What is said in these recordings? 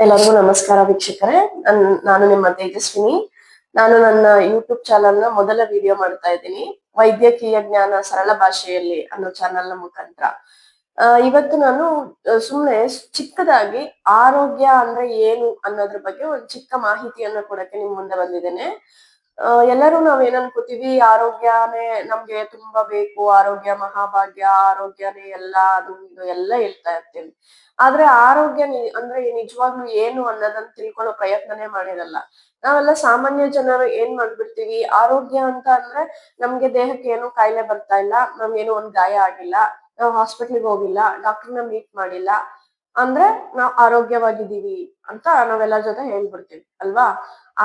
ಎಲ್ಲರಿಗೂ ನಮಸ್ಕಾರ ವೀಕ್ಷಕರೇ. ನಾನು ನಿಮ್ಮ ತೇಜಸ್ವಿನಿ. ನಾನು ನನ್ನ ಯೂಟ್ಯೂಬ್ ಚಾನೆಲ್ ನ ಮೊದಲ ವಿಡಿಯೋ ಮಾಡ್ತಾ ಇದ್ದೀನಿ, ವೈದ್ಯಕೀಯ ಜ್ಞಾನ ಸರಳ ಭಾಷೆಯಲ್ಲಿ ಅನ್ನೋ ಚಾನೆಲ್ ನ ಮುಖಾಂತರ. ಇವತ್ತು ನಾನು ಸುಮ್ನೆ ಚಿಕ್ಕದಾಗಿ ಆರೋಗ್ಯ ಅಂದ್ರೆ ಏನು ಅನ್ನೋದ್ರ ಬಗ್ಗೆ ಒಂದು ಚಿಕ್ಕ ಮಾಹಿತಿಯನ್ನ ಕೊಡಕ್ಕೆ ನಿಮ್ ಮುಂದೆ ಬಂದಿದ್ದೇನೆ. ಎಲ್ಲರೂ ನಾವ್ ಏನ್ ಅನ್ಕೋತೀವಿ, ಆರೋಗ್ಯನೇ ನಮ್ಗೆ ತುಂಬಾ ಬೇಕು, ಆರೋಗ್ಯ ಮಹಾಭಾಗ್ಯ, ಆರೋಗ್ಯನೇ ಎಲ್ಲ, ಅದು ಇದು ಎಲ್ಲ ಹೇಳ್ತಾ ಇರ್ತೀವಿ. ಆದ್ರೆ ಆರೋಗ್ಯ ಅಂದ್ರೆ ನಿಜವಾಗ್ಲೂ ಏನು ಅನ್ನೋದನ್ನ ತಿಳ್ಕೊಳ್ಳೋ ಪ್ರಯತ್ನನೇ ಮಾಡಿರಲ್ಲ. ನಾವೆಲ್ಲ ಸಾಮಾನ್ಯ ಜನರು ಏನ್ ಮಾಡ್ಬಿಡ್ತೀವಿ, ಆರೋಗ್ಯ ಅಂತ ಅಂದ್ರೆ ನಮ್ಗೆ ದೇಹಕ್ಕೆ ಏನು ಕಾಯಿಲೆ ಬರ್ತಾ ಇಲ್ಲ, ನಮ್ಗೇನು ಒಂದ್ ಗಾಯ ಆಗಿಲ್ಲ, ನಾವು ಹಾಸ್ಪಿಟ್ಲಿಗೆ ಹೋಗಿಲ್ಲ, ಡಾಕ್ಟರ್ನ ಮೀಟ್ ಮಾಡಿಲ್ಲ ಅಂದ್ರೆ ನಾವ್ ಆರೋಗ್ಯವಾಗಿದ್ದೀವಿ ಅಂತ ನಾವೆಲ್ಲ ಜೊತೆ ಹೇಳ್ಬಿಡ್ತೀವಿ ಅಲ್ವಾ.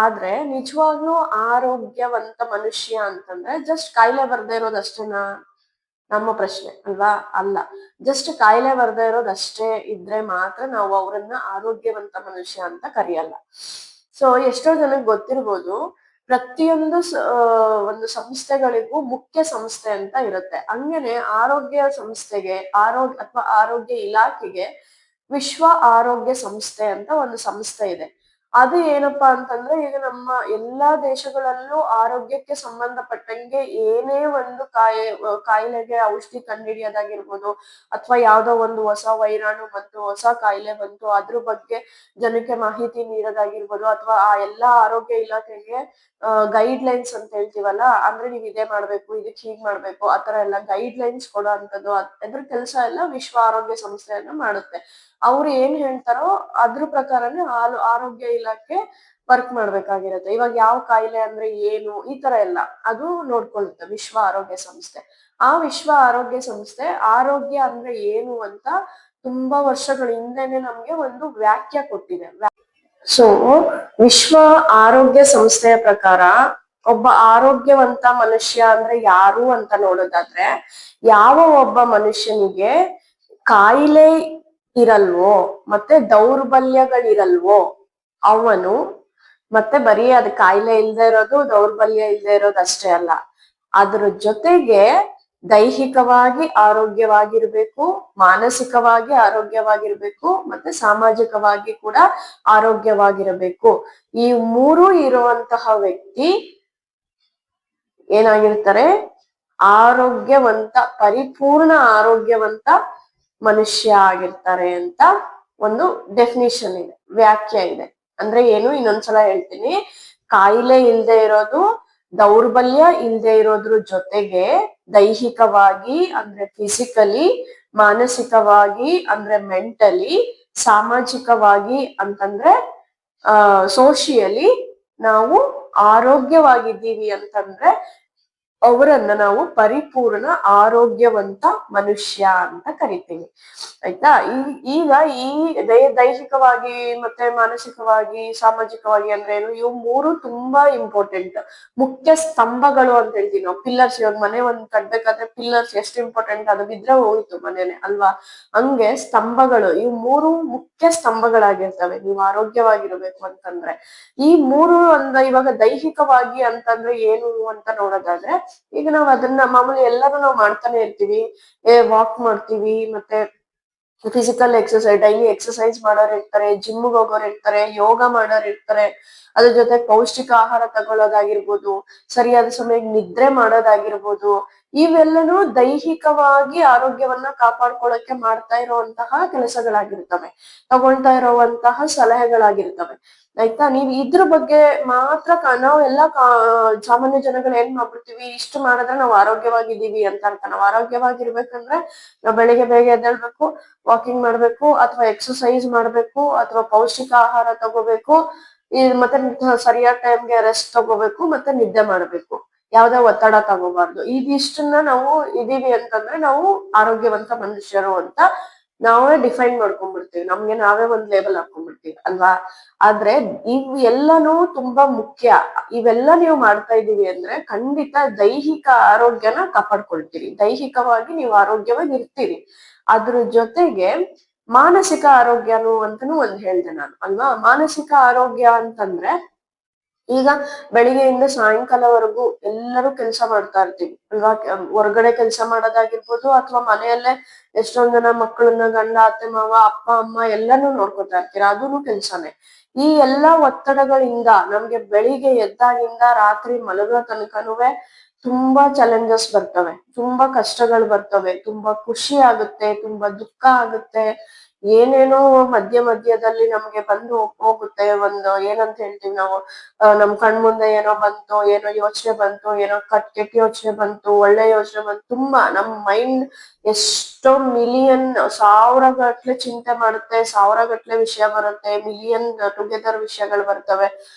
ಆದ್ರೆ ನಿಜವಾಗ್ಲೂ ಆರೋಗ್ಯವಂತ ಮನುಷ್ಯ ಅಂತಂದ್ರೆ ಜಸ್ಟ್ ಕಾಯಿಲೆ ಬರ್ದೇ ಇರೋದಷ್ಟೇನಾ ನಮ್ಮ ಪ್ರಶ್ನೆ ಅಲ್ವಾ? ಅಲ್ಲ. ಜಸ್ಟ್ ಕಾಯಿಲೆ ಬರ್ದೇ ಇರೋದಷ್ಟೇ ಇದ್ರೆ ಮಾತ್ರ ನಾವು ಅವ್ರನ್ನ ಆರೋಗ್ಯವಂತ ಮನುಷ್ಯ ಅಂತ ಕರೆಯಲ್ಲ. ಸೊ ಎಷ್ಟೋ ಜನಕ್ಕೆ ಗೊತ್ತಿರ್ಬೋದು, ಪ್ರತಿಯೊಂದು ಒಂದು ಸಂಸ್ಥೆಗಳಿಗೂ ಮುಖ್ಯ ಸಂಸ್ಥೆ ಅಂತ ಇರುತ್ತೆ. ಹಂಗೇನೆ ಆರೋಗ್ಯ ಸಂಸ್ಥೆಗೆ ಅಥವಾ ಆರೋಗ್ಯ ಇಲಾಖೆಗೆ ವಿಶ್ವ ಆರೋಗ್ಯ ಸಂಸ್ಥೆ ಅಂತ ಒಂದು ಸಂಸ್ಥೆ ಇದೆ. ಅದು ಏನಪ್ಪಾ ಅಂತಂದ್ರೆ, ಈಗ ನಮ್ಮ ಎಲ್ಲಾ ದೇಶಗಳಲ್ಲೂ ಆರೋಗ್ಯಕ್ಕೆ ಸಂಬಂಧಪಟ್ಟಂಗೆ ಏನೇ ಒಂದು ಕಾಯಿಲೆಗೆ ಔಷಧಿ ಕಂಡುಹಿಡಿಯೋದಾಗಿರ್ಬೋದು, ಅಥವಾ ಯಾವ್ದೋ ಒಂದು ಹೊಸ ವೈರಾಣು ಬಂತು, ಹೊಸ ಕಾಯಿಲೆ ಬಂತು, ಅದ್ರ ಬಗ್ಗೆ ಜನಕ್ಕೆ ಮಾಹಿತಿ ನೀಡೋದಾಗಿರ್ಬೋದು, ಅಥವಾ ಆ ಎಲ್ಲಾ ಆರೋಗ್ಯ ಇಲಾಖೆಗೆ ಗೈಡ್ ಲೈನ್ಸ್ ಅಂತ ಹೇಳ್ತೀವಲ್ಲ, ಅಂದ್ರೆ ನೀವ್ ಇದೇ ಮಾಡ್ಬೇಕು, ಇದಕ್ ಹೀಗ್ ಮಾಡ್ಬೇಕು, ಆತರ ಎಲ್ಲ ಗೈಡ್ ಲೈನ್ಸ್ ಕೊಡೋ ಅಂತದ್ದು, ಅದ್ರ ಕೆಲಸ ಎಲ್ಲ ವಿಶ್ವ ಆರೋಗ್ಯ ಸಂಸ್ಥೆಯನ್ನ ಮಾಡುತ್ತೆ. ಅವ್ರು ಏನ್ ಹೇಳ್ತಾರೋ ಅದ್ರ ಪ್ರಕಾರನೇ ಆರೋಗ್ಯ ಇಲಾಖೆ ವರ್ಕ್ ಮಾಡ್ಬೇಕಾಗಿರುತ್ತೆ. ಇವಾಗ ಯಾವ ಕಾಯಿಲೆ ಅಂದ್ರೆ ಏನು, ಈ ತರ ಎಲ್ಲ ಅದು ನೋಡ್ಕೊಳ್ಳುತ್ತೆ ವಿಶ್ವ ಆರೋಗ್ಯ ಸಂಸ್ಥೆ. ಆ ವಿಶ್ವ ಆರೋಗ್ಯ ಸಂಸ್ಥೆ ಆರೋಗ್ಯ ಅಂದ್ರೆ ಏನು ಅಂತ ತುಂಬಾ ವರ್ಷಗಳ ಹಿಂದೆನೆ ನಮ್ಗೆ ಒಂದು ವ್ಯಾಖ್ಯೆ ಕೊಟ್ಟಿದೆ. ಸೊ ವಿಶ್ವ ಆರೋಗ್ಯ ಸಂಸ್ಥೆಯ ಪ್ರಕಾರ ಒಬ್ಬ ಆರೋಗ್ಯವಂತ ಮನುಷ್ಯ ಅಂದ್ರೆ ಯಾರು ಅಂತ ನೋಡೋದಾದ್ರೆ, ಯಾವ ಒಬ್ಬ ಮನುಷ್ಯನಿಗೆ ಕಾಯಿಲೆ ಇರಲ್ವೋ ಮತ್ತೆ ದೌರ್ಬಲ್ಯಗಳಿರಲ್ವೋ ಅವನು, ಮತ್ತೆ ಬರೀ ಅದ್ ಕಾಯಿಲೆ ಇಲ್ದೇ ಇರೋದು, ದೌರ್ಬಲ್ಯ ಇಲ್ದೇ ಇರೋದು ಅಷ್ಟೇ ಅಲ್ಲ, ಅದ್ರ ಜೊತೆಗೆ ದೈಹಿಕವಾಗಿ ಆರೋಗ್ಯವಾಗಿರ್ಬೇಕು, ಮಾನಸಿಕವಾಗಿ ಆರೋಗ್ಯವಾಗಿರ್ಬೇಕು, ಮತ್ತೆ ಸಾಮಾಜಿಕವಾಗಿ ಕೂಡ ಆರೋಗ್ಯವಾಗಿರಬೇಕು. ಈ ಮೂರು ಇರುವಂತಹ ವ್ಯಕ್ತಿ ಏನಾಗಿರ್ತಾರೆ, ಆರೋಗ್ಯವಂತ, ಪರಿಪೂರ್ಣ ಆರೋಗ್ಯವಂತ ಮನುಷ್ಯ ಆಗಿರ್ತಾರೆ ಅಂತ ಒಂದು ಡೆಫಿನಿಷನ್ ಇದೆ, ವ್ಯಾಖ್ಯೆ ಇದೆ. ಅಂದ್ರೆ ಏನು, ಇನ್ನೊಂದ್ಸಲ ಹೇಳ್ತೀನಿ. ಕಾಯಿಲೆ ಇಲ್ದೇ ಇರೋದು, ದೌರ್ಬಲ್ಯ ಇಲ್ದೇ ಇರೋದ್ರ ಜೊತೆಗೆ ದೈಹಿಕವಾಗಿ ಅಂದ್ರೆ ಫಿಸಿಕಲಿ, ಮಾನಸಿಕವಾಗಿ ಅಂದ್ರೆ ಮೆಂಟಲಿ, ಸಾಮಾಜಿಕವಾಗಿ ಅಂತಂದ್ರೆ ಸೋಷಿಯಲಿ ನಾವು ಆರೋಗ್ಯವಾಗಿದ್ದೀವಿ ಅಂತಂದ್ರೆ ಅವರನ್ನ ನಾವು ಪರಿಪೂರ್ಣ ಆರೋಗ್ಯವಂತ ಮನುಷ್ಯ ಅಂತ ಕರಿತೀವಿ. ಆಯ್ತಾ? ಈಗ ಈ ದೈಹಿಕವಾಗಿ ಮತ್ತೆ ಮಾನಸಿಕವಾಗಿ ಸಾಮಾಜಿಕವಾಗಿ ಅಂದ್ರೆ ಏನು, ಇವು ಮೂರು ತುಂಬಾ ಇಂಪಾರ್ಟೆಂಟ್, ಮುಖ್ಯ ಸ್ತಂಭಗಳು ಅಂತ ಹೇಳ್ತೀವಿ ನಾವು. ಪಿಲ್ಲರ್ಸ್, ಇವಾಗ ಮನೆ ಒಂದ್ ಕಟ್ಬೇಕಾದ್ರೆ ಪಿಲ್ಲರ್ಸ್ ಎಷ್ಟು ಇಂಪಾರ್ಟೆಂಟ್, ಅದು ಬಿದ್ರೆ ಹೋಯ್ತು ಮನೇನೆ ಅಲ್ವಾ. ಹಂಗೆ ಸ್ತಂಭಗಳು, ಇವು ಮೂರು ಮುಖ್ಯ ಸ್ತಂಭಗಳಾಗಿರ್ತವೆ ನೀವು ಆರೋಗ್ಯವಾಗಿರ್ಬೇಕು ಅಂತಂದ್ರೆ. ಈ ಮೂರು ಇವಾಗ ದೈಹಿಕವಾಗಿ ಅಂತಂದ್ರೆ ಏನು ಅಂತ ನೋಡೋದಾದ್ರೆ, ಈಗ ನಾವ್ ಅದನ್ನ ಮಾಮೂಲಿ ಎಲ್ಲರೂ ನಾವು ಮಾಡ್ತಾನೆ ಇರ್ತೀವಿ. ವಾಕ್ ಮಾಡ್ತೀವಿ, ಮತ್ತೆ ಫಿಸಿಕಲ್ ಎಕ್ಸರ್ಸೈಸ್, ಡೈಲಿ ಎಕ್ಸರ್ಸೈಸ್ ಮಾಡೋರು ಇರ್ತಾರೆ, ಜಿಮ್ಗೆ ಹೋಗೋರು ಇರ್ತಾರೆ, ಯೋಗ ಮಾಡೋರು ಇರ್ತಾರೆ, ಅದ್ರ ಜೊತೆ ಪೌಷ್ಟಿಕ ಆಹಾರ ತಗೊಳ್ಳೋದಾಗಿರ್ಬೋದು, ಸರಿಯಾದ ಸಮಯಕ್ಕೆ ನಿದ್ರೆ ಮಾಡೋದಾಗಿರ್ಬೋದು, ಇವೆಲ್ಲನೂ ದೈಹಿಕವಾಗಿ ಆರೋಗ್ಯವನ್ನ ಕಾಪಾಡ್ಕೊಳ್ಳೋಕೆ ಮಾಡ್ತಾ ಇರುವಂತಹ ಕೆಲಸಗಳಾಗಿರ್ತವೆ, ತಗೊಳ್ತಾ ಇರುವಂತಹ ಸಲಹೆಗಳಾಗಿರ್ತವೆ. ಆಯ್ತಾ? ನೀವ್ ಇದ್ರ ಬಗ್ಗೆ ಮಾತ್ರ ನಾವೆಲ್ಲ ಸಾಮಾನ್ಯ ಜನಗಳು ಏನ್ ಮಾಡ್ಬಿಡ್ತೀವಿ, ಇಷ್ಟು ಮಾಡಿದ್ರೆ ನಾವು ಆರೋಗ್ಯವಾಗಿದ್ದೀವಿ ಅಂತ ಅರ್ಥ. ನಾವು ಆರೋಗ್ಯವಾಗಿರ್ಬೇಕಂದ್ರೆ ನಾವು ಬೆಳಿಗ್ಗೆ ಬೇಗ ಎದ್ದೇಳ್ಬೇಕು, ವಾಕಿಂಗ್ ಮಾಡ್ಬೇಕು, ಅಥವಾ ಎಕ್ಸರ್ಸೈಸ್ ಮಾಡ್ಬೇಕು, ಅಥವಾ ಪೌಷ್ಟಿಕ ಆಹಾರ ತಗೋಬೇಕು, ಮತ್ತೆ ಸರಿಯಾದ ಟೈಮ್ಗೆ ರೆಸ್ಟ್ ತಗೋಬೇಕು, ಮತ್ತೆ ನಿದ್ದೆ ಮಾಡ್ಬೇಕು, ಯಾವ್ದೇ ಒತ್ತಡ ತಗೋಬಾರ್ದು. ಇದಿಷ್ಟನ್ನ ನಾವು ಇದೀವಿ ಅಂತಂದ್ರೆ ನಾವು ಆರೋಗ್ಯವಂತ ಮನುಷ್ಯರು ಅಂತ ನಾವೇ ಡಿಫೈನ್ ಮಾಡ್ಕೊಂಡ್ಬಿಡ್ತೀವಿ, ನಮ್ಗೆ ನಾವೇ ಒಂದ್ ಲೇಬಲ್ ಹಾಕೊಂಡ್ಬಿಡ್ತೀವಿ ಅಲ್ವಾ. ಆದ್ರೆ ಇವ್ ಎಲ್ಲನೂ ತುಂಬಾ ಮುಖ್ಯ. ಇವೆಲ್ಲ ನೀವು ಮಾಡ್ತಾ ಇದೀವಿ ಅಂದ್ರೆ ಖಂಡಿತ ದೈಹಿಕ ಆರೋಗ್ಯನ ಕಾಪಾಡ್ಕೊಳ್ತೀರಿ, ದೈಹಿಕವಾಗಿ ನೀವು ಆರೋಗ್ಯವಾಗಿ ಇರ್ತೀರಿ. ಅದ್ರ ಜೊತೆಗೆ ಮಾನಸಿಕ ಆರೋಗ್ಯನು ಅಂತಾನು ಒಂದ್ ಹೇಳ್ದೆ ನಾನು ಅಲ್ವಾ. ಮಾನಸಿಕ ಆರೋಗ್ಯ ಅಂತಂದ್ರೆ ಈಗ ಬೆಳಿಗ್ಗೆಯಿಂದ ಸಾಯಂಕಾಲವರೆಗೂ ಎಲ್ಲರೂ ಕೆಲಸ ಮಾಡ್ತಾ ಇರ್ತೀವಿ ಅಲ್ವಾ. ಹೊರಗಡೆ ಕೆಲಸ ಮಾಡೋದಾಗಿರ್ಬೋದು ಅಥವಾ ಮನೆಯಲ್ಲೇ ಎಷ್ಟೊಂದ್ ಜನ ಮಕ್ಕಳನ್ನ ಗಂಡ ಅತ್ತೆ ಮಾವ ಅಪ್ಪ ಅಮ್ಮ ಎಲ್ಲಾನು ನೋಡ್ಕೊತಾ ಇರ್ತೀರಾ, ಅದೂನು ಕೆಲ್ಸಾನೇ. ಈ ಎಲ್ಲಾ ಒತ್ತಡಗಳಿಂದ ನಮ್ಗೆ ಬೆಳಿಗ್ಗೆ ಎದ್ದಾಗಿಂದ ರಾತ್ರಿ ಮಲಗೋ ತನಕನುವೆ ತುಂಬಾ ಚಾಲೆಂಜಸ್ ಬರ್ತವೆ, ತುಂಬಾ ಕಷ್ಟಗಳು ಬರ್ತವೆ, ತುಂಬಾ ಖುಷಿ ಆಗುತ್ತೆ, ತುಂಬಾ ದುಃಖ ಆಗುತ್ತೆ, ಏನೇನೋ ಮಧ್ಯ ಮಧ್ಯದಲ್ಲಿ ನಮ್ಗೆ ಬಂದು ಹೋಗುತ್ತೆ. ಒಂದು ಏನಂತ ಹೇಳ್ತೀವಿ ನಾವು, ನಮ್ ಕಣ್ ಮುಂದೆ ಏನೋ ಬಂತು, ಏನೋ ಯೋಚನೆ ಬಂತು, ಏನೋ ಕೆಟ್ಟ ಯೋಚನೆ ಬಂತು, ಒಳ್ಳೆ ಯೋಚನೆ ಬಂತು, ತುಂಬಾ ನಮ್ ಮೈಂಡ್ ಎಷ್ಟೋ ಮಿಲಿಯನ್ ಸಾವಿರ ಗಟ್ಲೆ ಚಿಂತೆ ಮಾಡುತ್ತೆ, ಸಾವಿರ ಗಟ್ಲೆ ವಿಷಯ ಬರುತ್ತೆ, ಮಿಲಿಯನ್ ಟುಗೆದರ್ ವಿಷಯಗಳು ಬರ್ತವೆ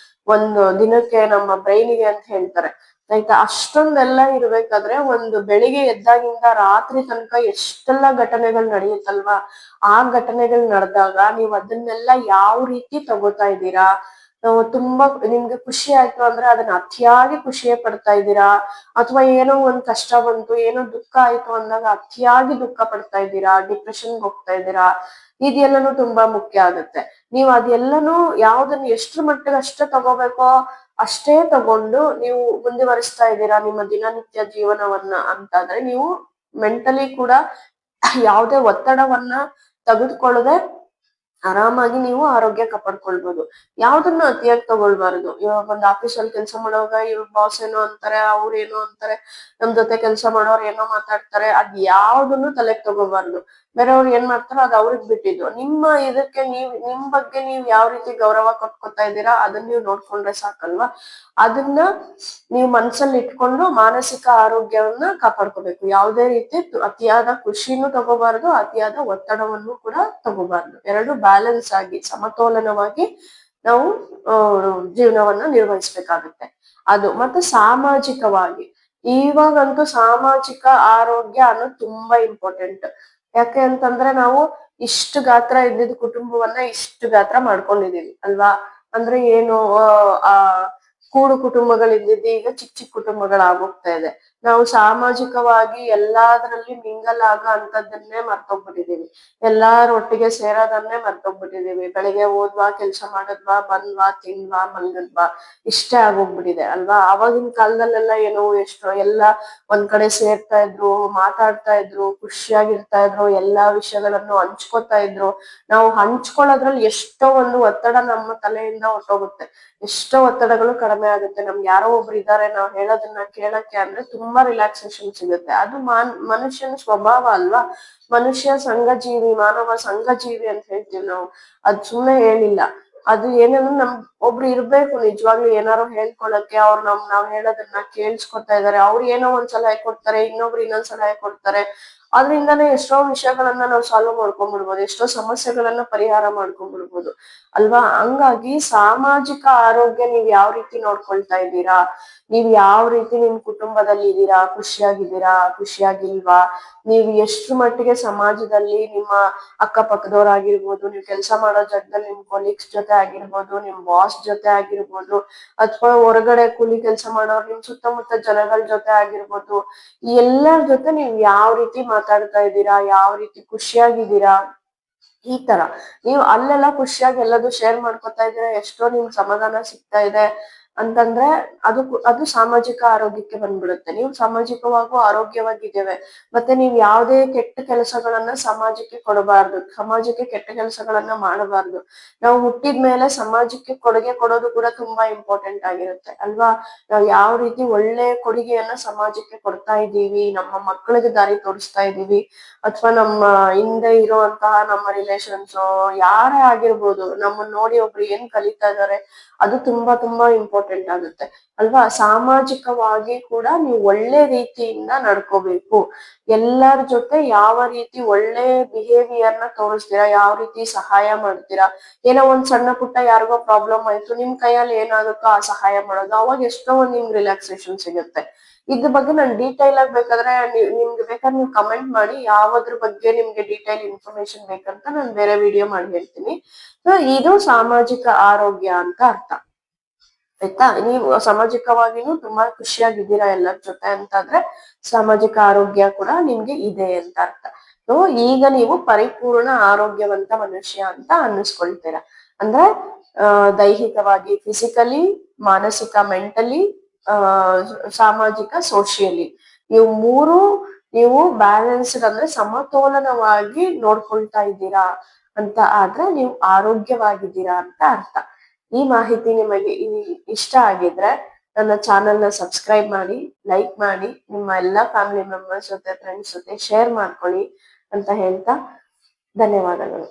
ಒಂದು ದಿನಕ್ಕೆ ನಮ್ಮ ಬ್ರೈನಿಗೆ ಅಂತ ಹೇಳ್ತಾರೆ ಆಯ್ತಾ. ಅಷ್ಟೊಂದೆಲ್ಲ ಇರ್ಬೇಕಾದ್ರೆ ಒಂದು ಬೆಳಿಗ್ಗೆ ಎದ್ದಾಗಿಂದ ರಾತ್ರಿ ತನಕ ಎಷ್ಟೆಲ್ಲ ಘಟನೆಗಳು ನಡೆಯುತ್ತಲ್ವಾ. ಆ ಘಟನೆಗಳು ನಡೆದಾಗ ನೀವ್ ಅದನ್ನೆಲ್ಲ ಯಾವ ರೀತಿ ತಗೋತಾ ಇದ್ದೀರಾ, ತುಂಬಾ ನಿಮ್ಗೆ ಖುಷಿ ಆಯ್ತು ಅಂದ್ರೆ ಅದನ್ನ ಅತಿಯಾಗಿ ಖುಷಿಯೇ ಪಡ್ತಾ ಇದ್ದೀರಾ, ಅಥವಾ ಏನೋ ಒಂದ್ ಕಷ್ಟ ಬಂತು, ಏನೋ ದುಃಖ ಆಯ್ತು ಅಂದಾಗ ಅತಿಯಾಗಿ ದುಃಖ ಪಡ್ತಾ ಇದ್ದೀರಾ, ಡಿಪ್ರೆಷನ್ಗೆ ಹೋಗ್ತಾ ಇದ್ದೀರಾ, ಇದೆಲ್ಲನೂ ತುಂಬಾ ಮುಖ್ಯ ಆಗುತ್ತೆ. ನೀವ್ ಅದೆಲ್ಲನೂ ಯಾವ್ದನ್ನ ಎಷ್ಟ್ರ ಮಟ್ಟಿಗೆ ಅಷ್ಟೇ ತಗೋಬೇಕೋ ಅಷ್ಟೇ ತಗೊಂಡು ನೀವು ಮುಂದುವರಿಸ್ತಾ ಇದ್ದೀರಾ ನಿಮ್ಮ ದಿನನಿತ್ಯ ಜೀವನವನ್ನ ಅಂತಾದ್ರೆ ನೀವು ಮೆಂಟಲಿ ಕೂಡ ಯಾವುದೇ ಒತ್ತಡವನ್ನ ತೆಗೆದುಕೊಳ್ಳದೆ ಆರಾಮಾಗಿ ನೀವು ಆರೋಗ್ಯ ಕಾಪಾಡ್ಕೊಳ್ಬಹುದು. ಯಾವ್ದನ್ನ ಅತಿಯಾಗಿ ತಗೊಳ್ಬಾರ್ದು. ಇವಾಗ ಒಂದ್ ಆಫೀಸಲ್ಲಿ ಕೆಲಸ ಮಾಡುವಾಗ ಇವ್ರ ಬಾಸ್ ಏನೋ ಅಂತಾರೆ, ಅವ್ರ ಏನೋ ಅಂತಾರೆ, ನಮ್ ಜೊತೆ ಕೆಲಸ ಮಾಡೋರ್ ಏನೋ ಮಾತಾಡ್ತಾರೆ, ಅದ್ ಯಾವ್ದನ್ನು ತಲೆಗ್ ತಗೋಬಾರ್ದು. ಬೇರೆಯವ್ರು ಏನ್ ಮಾಡ್ತಾರೋ ಅದ್ ಅವ್ರಿಗ್ ಬಿಟ್ಟಿದ್ದು. ನಿಮ್ಮ ಇದಕ್ಕೆ ನಿಮ್ ಬಗ್ಗೆ ನೀವ್ ಯಾವ ರೀತಿ ಗೌರವ ಕೊಟ್ಕೊತಾ ಇದ್ದೀರಾ ಅದನ್ನ ನೀವ್ ನೋಡ್ಕೊಂಡ್ರೆ ಸಾಕಲ್ವಾ. ಅದನ್ನ ನೀವು ಮನ್ಸಲ್ಲಿ ಇಟ್ಕೊಂಡು ಮಾನಸಿಕ ಆರೋಗ್ಯವನ್ನ ಕಾಪಾಡ್ಕೋಬೇಕು. ಯಾವುದೇ ರೀತಿ ಅತಿಯಾದ ಖುಷಿನೂ ತಗೋಬಾರ್ದು, ಅತಿಯಾದ ಒತ್ತಡವನ್ನು ಕೂಡ ತಗೋಬಾರ್ದು. ಎರಡು ಬ್ಯಾಲೆನ್ಸ್ ಆಗಿ ಸಮತೋಲನವಾಗಿ ನಾವು ಜೀವನವನ್ನ ನಿರ್ವಹಿಸ್ಬೇಕಾಗುತ್ತೆ. ಅದು ಮತ್ತೆ ಸಾಮಾಜಿಕವಾಗಿ ಇವಾಗಂತೂ ಸಾಮಾಜಿಕ ಆರೋಗ್ಯ ಅನ್ನೋದು ತುಂಬಾ ಇಂಪಾರ್ಟೆಂಟ್. ಯಾಕೆ ಅಂತಂದ್ರೆ ನಾವು ಇಷ್ಟು ಗಾತ್ರ ಇದ್ದಿದ್ ಕುಟುಂಬವನ್ನ ಇಷ್ಟು ಗಾತ್ರ ಮಾಡ್ಕೊಂಡಿದೀವಿ ಅಲ್ವಾ. ಅಂದ್ರೆ ಏನು ಆ ಕೂಡು ಕುಟುಂಬಗಳಿದ್ದಿದ್ದು ಈಗ ಚಿಕ್ಕ ಚಿಕ್ಕ ಕುಟುಂಬಗಳಾಗೋಗ್ತಾ ಇದೆ. ನಾವು ಸಾಮಾಜಿಕವಾಗಿ ಎಲ್ಲಾದ್ರಲ್ಲಿ ಮಿಂಗಲ್ ಆಗೋ ಅಂತದನ್ನೇ ಮರ್ತೋಗ್ಬಿಟ್ಟಿದೀವಿ. ಎಲ್ಲಾರು ಒಟ್ಟಿಗೆ ಸೇರೋದನ್ನೇ ಮರ್ತೋಗ್ಬಿಟ್ಟಿದೀವಿ. ಬೆಳಿಗ್ಗೆ ಹೋದ್ವಾ, ಕೆಲ್ಸ ಮಾಡಿದ್ವಾ, ಬಂದ್ವಾ, ತಿಂದ್ವಾ, ಮಲ್ಗದ್ವಾ, ಇಷ್ಟೇ ಆಗೋಗ್ಬಿಟ್ಟಿದೆ ಅಲ್ವಾ. ಅವಾಗಿನ ಕಾಲದಲ್ಲೆಲ್ಲ ಏನೋ ಎಷ್ಟೋ ಎಲ್ಲ ಒಂದ್ ಕಡೆ ಸೇರ್ತಾ ಇದ್ರು, ಮಾತಾಡ್ತಾ ಇದ್ರು, ಖುಷಿಯಾಗಿರ್ತಾ ಇದ್ರು, ಎಲ್ಲಾ ವಿಷಯಗಳನ್ನು ಹಂಚ್ಕೊತಾ ಇದ್ರು. ನಾವು ಹಂಚ್ಕೊಳ್ಳೋದ್ರಲ್ಲಿ ಎಷ್ಟೋ ಒಂದು ಒತ್ತಡ ನಮ್ಮ ತಲೆಯಿಂದ ಹೊರ್ಟೋಗುತ್ತೆ, ಎಷ್ಟೋ ಒತ್ತಡಗಳು ಕಡಿಮೆ ಆಗುತ್ತೆ. ನಮ್ಗೆ ಯಾರೋ ಒಬ್ರು ಇದಾರೆ ನಾವ್ ಹೇಳೋದನ್ನ ಕೇಳಕ್ಕೆ ಅಂದ್ರೆ ತುಂಬಾ ರಿಲ್ಯಾಕ್ಸೇಷನ್ ಸಿಗುತ್ತೆ. ಅದು ಮನುಷ್ಯನ ಸ್ವಭಾವ ಅಲ್ವಾ. ಮನುಷ್ಯ ಸಂಘಜೀವಿ, ಮಾನವ ಸಂಘಜೀವಿ ಅಂತ ಹೇಳ್ತೀವಿ ನಾವು. ಅದ್ ಸುಮ್ನೆ ಹೇಳಿಲ್ಲ, ಅದು ಏನಂದ್ರೆ ನಮ್ ಒಬ್ರು ಇರ್ಬೇಕು ನಿಜವಾಗ್ಲೂ ಏನಾರು ಹೇಳ್ಕೊಳಕ್ಕೆ. ಅವ್ರು ನಾವ್ ಹೇಳೋದನ್ನ ಕೇಳಿಸ್ಕೊತಾ ಇದಾರೆ, ಅವ್ರು ಏನೋ ಒಂದ್ ಸಲಹೆ ಕೊಡ್ತಾರೆ, ಇನ್ನೊಬ್ರು ಇನ್ನೊಂದ್ ಸಲಹೆ ಕೊಡ್ತಾರೆ. ಅದ್ರಿಂದಾನೇ ಎಷ್ಟೋ ವಿಷಯಗಳನ್ನ ನಾವು ಸಾಲ್ವ್ ಮಾಡ್ಕೊಂಡ್ಬಿಡ್ಬೋದು, ಎಷ್ಟೋ ಸಮಸ್ಯೆಗಳನ್ನ ಪರಿಹಾರ ಮಾಡ್ಕೊಂಡ್ಬಿಡ್ಬೋದು ಅಲ್ವಾ. ಹಂಗಾಗಿ ಸಾಮಾಜಿಕ ಆರೋಗ್ಯ ನೀವ್ ಯಾವ ರೀತಿ ನೋಡ್ಕೊಳ್ತಾ ಇದ್ದೀರಾ, ನೀವ್ ಯಾವ ರೀತಿ ನಿಮ್ ಕುಟುಂಬದಲ್ಲಿ ಇದ್ದೀರಾ, ಖುಷಿಯಾಗಿದ್ದೀರಾ, ಖುಷಿಯಾಗಿಲ್ವಾ, ನೀವು ಎಷ್ಟು ಮಟ್ಟಿಗೆ ಸಮಾಜದಲ್ಲಿ ನಿಮ್ಮ ಅಕ್ಕಪಕ್ಕದವ್ರಾಗಿರ್ಬೋದು, ನೀವ್ ಕೆಲ್ಸ ಮಾಡೋ ಜಾಗದಲ್ಲಿ ನಿಮ್ ಕೊಲೀಗ್ಸ್ ಜೊತೆ ಆಗಿರ್ಬೋದು, ನಿಮ್ ಬಾಸ್ ಜೊತೆ ಆಗಿರ್ಬೋದು, ಅಥವಾ ಹೊರಗಡೆ ಕೂಲಿ ಕೆಲ್ಸ ಮಾಡೋರು ನಿಮ್ ಸುತ್ತಮುತ್ತ ಜನಗಳ ಜೊತೆ ಆಗಿರ್ಬೋದು, ಎಲ್ಲರ ಜೊತೆ ನೀವ್ ಯಾವ ರೀತಿ ಮಾತಾಡ್ತಾ ಇದ್ದೀರಾ, ಯಾವ ರೀತಿ ಖುಷಿಯಾಗಿದ್ದೀರಾ. ಈ ತರ ನೀವು ಅಲ್ಲೆಲ್ಲ ಖುಷಿಯಾಗಿ ಎಲ್ಲದು ಶೇರ್ ಮಾಡ್ಕೊತಾ ಇದ್ದೀರಾ, ಎಷ್ಟೋ ನಿಮ್ಗೆ ಸಮಾಧಾನ ಸಿಗ್ತಾ ಇದೆ ಅಂತಂದ್ರೆ ಅದು ಸಾಮಾಜಿಕ ಆರೋಗ್ಯಕ್ಕೆ ಬಂದ್ಬಿಡುತ್ತೆ. ನೀವು ಸಾಮಾಜಿಕವಾಗೂ ಆರೋಗ್ಯವಾಗಿದ್ದೇವೆ. ಮತ್ತೆ ನೀವ್ ಯಾವುದೇ ಕೆಟ್ಟ ಕೆಲಸಗಳನ್ನ ಸಮಾಜಕ್ಕೆ ಕೊಡಬಾರ್ದು, ಸಮಾಜಕ್ಕೆ ಕೆಟ್ಟ ಕೆಲಸಗಳನ್ನ ಮಾಡಬಾರ್ದು. ನಾವು ಹುಟ್ಟಿದ್ಮೇಲೆ ಸಮಾಜಕ್ಕೆ ಕೊಡುಗೆ ಕೊಡೋದು ಕೂಡ ತುಂಬಾ ಇಂಪಾರ್ಟೆಂಟ್ ಆಗಿರುತ್ತೆ ಅಲ್ವಾ. ನಾವ್ ಯಾವ ರೀತಿ ಒಳ್ಳೆ ಕೊಡುಗೆಯನ್ನ ಸಮಾಜಕ್ಕೆ ಕೊಡ್ತಾ ಇದ್ದೀವಿ, ನಮ್ಮ ಮಕ್ಕಳಿಗೆ ದಾರಿ ತೋರಿಸ್ತಾ ಇದ್ದೀವಿ, ಅಥವಾ ನಮ್ಮ ಹಿಂದೆ ಇರುವಂತಹ ನಮ್ಮ ರಿಲೇಷನ್ಸ್ ಯಾರೇ ಆಗಿರ್ಬೋದು, ನಮ್ಮನ್ನ ನೋಡಿ ಒಬ್ರು ಏನ್ ಕಲಿತಾ ಇದಾರೆ ಅದು ತುಂಬಾ ತುಂಬಾ ಇಂಪಾರ್ಟೆಂಟ್ ಆಗುತ್ತೆ ಅಲ್ವಾ. ಸಾಮಾಜಿಕವಾಗಿ ಕೂಡ ನೀವು ಒಳ್ಳೆ ರೀತಿಯಿಂದ ನಡ್ಕೋಬೇಕು. ಎಲ್ಲರ ಜೊತೆ ಯಾವ ರೀತಿ ಒಳ್ಳೆ ಬಿಹೇವಿಯರ್ನ ತೋರಿಸ್ತೀರಾ, ಯಾವ ರೀತಿ ಸಹಾಯ ಮಾಡ್ತೀರಾ. ಏನೋ ಒಂದ್ ಸಣ್ಣ ಪುಟ್ಟ ಯಾರಿಗೋ ಪ್ರಾಬ್ಲಮ್ ಆಯ್ತು, ನಿಮ್ ಕೈಯಲ್ಲಿ ಏನಾಗುತ್ತೋ ಆ ಸಹಾಯ ಮಾಡೋದು, ಅವಾಗ ಎಷ್ಟೋ ಒಂದ್ ನಿಮ್ಗೆ ರಿಲ್ಯಾಕ್ಸೇಷನ್ ಸಿಗುತ್ತೆ. ಇದ್ರ ಬಗ್ಗೆ ನಾನು ಡೀಟೈಲ್ ಆಗಿ ಬೇಕಾದ್ರೆ ನಿಮ್ಗೆ ಬೇಕಾದ್ರೆ ನೀವು ಕಮೆಂಟ್ ಮಾಡಿ, ಯಾವದ್ರ ಬಗ್ಗೆ ನಿಮ್ಗೆ ಡೀಟೈಲ್ ಇನ್ಫಾರ್ಮೇಶನ್ ಬೇಕಂತ ನಾನು ಬೇರೆ ವಿಡಿಯೋ ಮಾಡಿ ಹೇಳ್ತೀನಿ. ಸೊ ಇದು ಸಾಮಾಜಿಕ ಆರೋಗ್ಯ ಅಂತ ಅರ್ಥ ಆಯ್ತಾ. ನೀವು ಸಾಮಾಜಿಕವಾಗಿನೂ ತುಂಬಾ ಖುಷಿಯಾಗಿದ್ದೀರಾ ಎಲ್ಲರ ಜೊತೆ ಅಂತಾದ್ರೆ ಸಾಮಾಜಿಕ ಆರೋಗ್ಯ ಕೂಡ ನಿಮ್ಗೆ ಇದೆ ಅಂತ ಅರ್ಥ. ಸೊ ಈಗ ನೀವು ಪರಿಪೂರ್ಣ ಆರೋಗ್ಯವಂತ ಮನುಷ್ಯ ಅಂತ ಅನ್ನಿಸ್ಕೊಳ್ತೀರಾ. ಅಂದ್ರೆ ದೈಹಿಕವಾಗಿ ಫಿಸಿಕಲಿ ಮಾನಸಿಕ ಮೆಂಟಲಿ, ಸಾಮಾಜಿಕ ಸೋಷಿಯಲಿ, ಇವು ಮೂರು ನೀವು ಬ್ಯಾಲೆನ್ಸ್ಡ್ ಅಂದ್ರೆ ಸಮತೋಲನವಾಗಿ ನೋಡ್ಕೊಳ್ತಾ ಇದ್ದೀರಾ ಅಂತ ಆದ್ರೆ ನೀವು ಆರೋಗ್ಯವಾಗಿದ್ದೀರಾ ಅಂತ ಅರ್ಥ. ಈ ಮಾಹಿತಿ ನಿಮಗೆ ಇಷ್ಟ ಆಗಿದ್ರೆ ನನ್ನ ಚಾನೆಲ್ ನ ಸಬ್ಸ್ಕ್ರೈಬ್ ಮಾಡಿ, ಲೈಕ್ ಮಾಡಿ, ನಿಮ್ಮ ಎಲ್ಲಾ ಫ್ಯಾಮಿಲಿ ಮೆಂಬರ್ಸ್ ಜೊತೆ, ಫ್ರೆಂಡ್ಸ್ ಜೊತೆ ಶೇರ್ ಮಾಡ್ಕೊಳ್ಳಿ ಅಂತ ಹೇಳ್ತಾ ಧನ್ಯವಾದಗಳು.